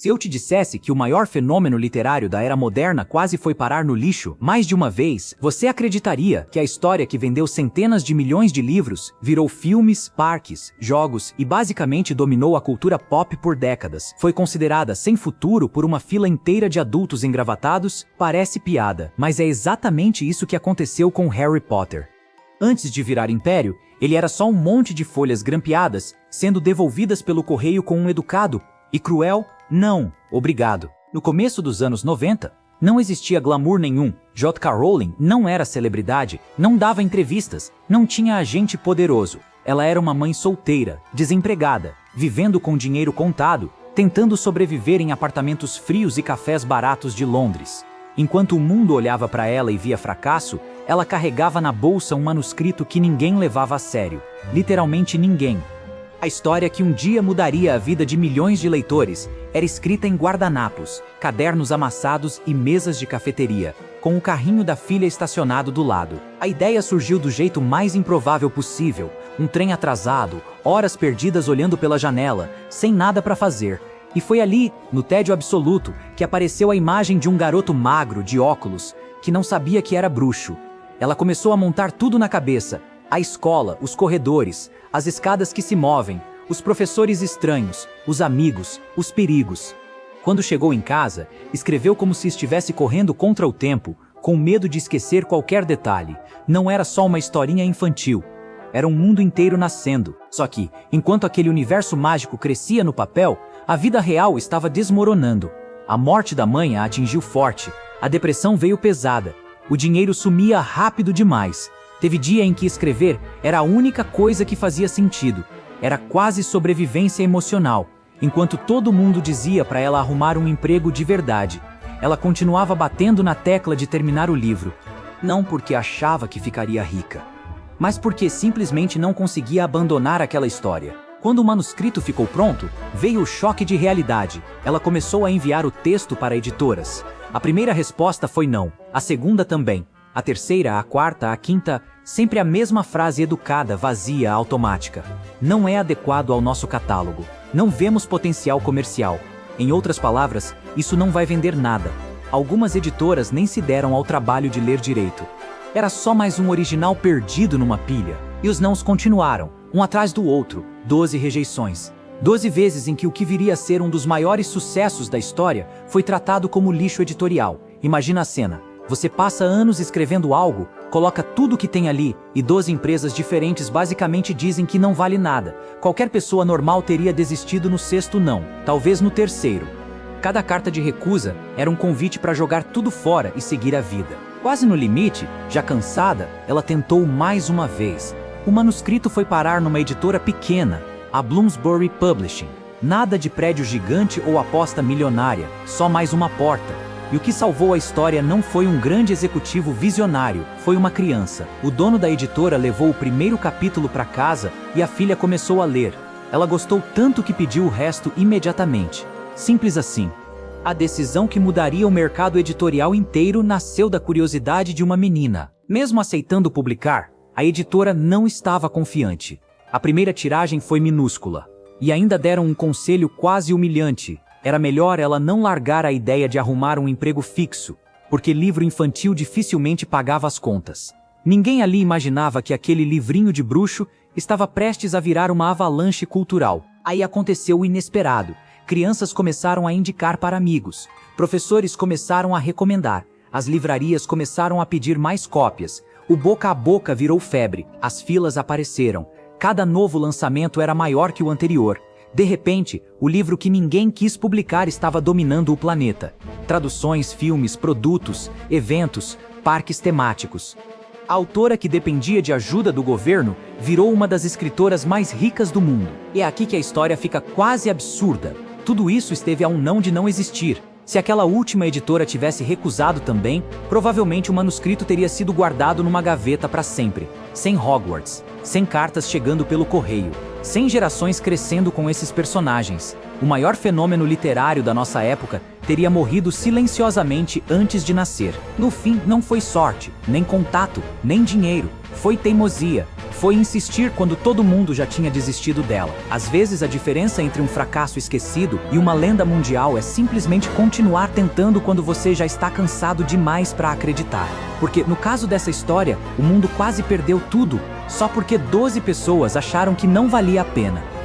Se eu te dissesse que o maior fenômeno literário da era moderna quase foi parar no lixo mais de uma vez, você acreditaria que a história que vendeu centenas de milhões de livros virou filmes, parques, jogos e basicamente dominou a cultura pop por décadas, foi considerada sem futuro por uma fila inteira de adultos engravatados? Parece piada, mas é exatamente isso que aconteceu com Harry Potter. Antes de virar império, ele era só um monte de folhas grampeadas, sendo devolvidas pelo correio com um educado e cruel "não, obrigado". No começo dos anos 90, não existia glamour nenhum. J.K. Rowling não era celebridade, não dava entrevistas, não tinha agente poderoso. Ela era uma mãe solteira, desempregada, vivendo com dinheiro contado, tentando sobreviver em apartamentos frios e cafés baratos de Londres. Enquanto o mundo olhava para ela e via fracasso, ela carregava na bolsa um manuscrito que ninguém levava a sério. Literalmente ninguém. A história que um dia mudaria a vida de milhões de leitores era escrita em guardanapos, cadernos amassados e mesas de cafeteria, com o carrinho da filha estacionado do lado. A ideia surgiu do jeito mais improvável possível, um trem atrasado, horas perdidas olhando pela janela, sem nada para fazer. E foi ali, no tédio absoluto, que apareceu a imagem de um garoto magro, de óculos, que não sabia que era bruxo. Ela começou a montar tudo na cabeça: a escola, os corredores, as escadas que se movem, os professores estranhos, os amigos, os perigos. Quando chegou em casa, escreveu como se estivesse correndo contra o tempo, com medo de esquecer qualquer detalhe. Não era só uma historinha infantil. Era um mundo inteiro nascendo. Só que, enquanto aquele universo mágico crescia no papel, a vida real estava desmoronando. A morte da mãe a atingiu forte, a depressão veio pesada, o dinheiro sumia rápido demais. Teve dia em que escrever era a única coisa que fazia sentido. Era quase sobrevivência emocional. Enquanto todo mundo dizia para ela arrumar um emprego de verdade, ela continuava batendo na tecla de terminar o livro. Não porque achava que ficaria rica, mas porque simplesmente não conseguia abandonar aquela história. Quando o manuscrito ficou pronto, veio o choque de realidade. Ela começou a enviar o texto para editoras. A primeira resposta foi não, a segunda também. A terceira, a quarta, a quinta, sempre a mesma frase educada, vazia, automática. Não é adequado ao nosso catálogo. Não vemos potencial comercial. Em outras palavras, isso não vai vender nada. Algumas editoras nem se deram ao trabalho de ler direito. Era só mais um original perdido numa pilha. E os nãos continuaram, um atrás do outro, 12 rejeições. 12 vezes em que o que viria a ser um dos maiores sucessos da história foi tratado como lixo editorial. Imagina a cena. Você passa anos escrevendo algo, coloca tudo que tem ali, e 12 empresas diferentes basicamente dizem que não vale nada. Qualquer pessoa normal teria desistido no sexto não, talvez no terceiro. Cada carta de recusa era um convite para jogar tudo fora e seguir a vida. Quase no limite, já cansada, ela tentou mais uma vez. O manuscrito foi parar numa editora pequena, a Bloomsbury Publishing. Nada de prédio gigante ou aposta milionária, só mais uma porta. E o que salvou a história não foi um grande executivo visionário, foi uma criança. O dono da editora levou o primeiro capítulo para casa e a filha começou a ler. Ela gostou tanto que pediu o resto imediatamente. Simples assim. A decisão que mudaria o mercado editorial inteiro nasceu da curiosidade de uma menina. Mesmo aceitando publicar, a editora não estava confiante. A primeira tiragem foi minúscula. E ainda deram um conselho quase humilhante. Era melhor ela não largar a ideia de arrumar um emprego fixo, porque livro infantil dificilmente pagava as contas. Ninguém ali imaginava que aquele livrinho de bruxo estava prestes a virar uma avalanche cultural. Aí aconteceu o inesperado. Crianças começaram a indicar para amigos. Professores começaram a recomendar. As livrarias começaram a pedir mais cópias. O boca a boca virou febre. As filas apareceram. Cada novo lançamento era maior que o anterior. De repente, o livro que ninguém quis publicar estava dominando o planeta. Traduções, filmes, produtos, eventos, parques temáticos. A autora, que dependia de ajuda do governo, virou uma das escritoras mais ricas do mundo. E é aqui que a história fica quase absurda. Tudo isso esteve a um não de não existir. Se aquela última editora tivesse recusado também, provavelmente o manuscrito teria sido guardado numa gaveta para sempre. Sem Hogwarts, sem cartas chegando pelo correio, sem gerações crescendo com esses personagens. O maior fenômeno literário da nossa época teria morrido silenciosamente antes de nascer. No fim, não foi sorte, nem contato, nem dinheiro. Foi teimosia. Foi insistir quando todo mundo já tinha desistido dela. Às vezes a diferença entre um fracasso esquecido e uma lenda mundial é simplesmente continuar tentando quando você já está cansado demais para acreditar. Porque, no caso dessa história, o mundo quase perdeu tudo só porque 12 pessoas acharam que não valia a pena.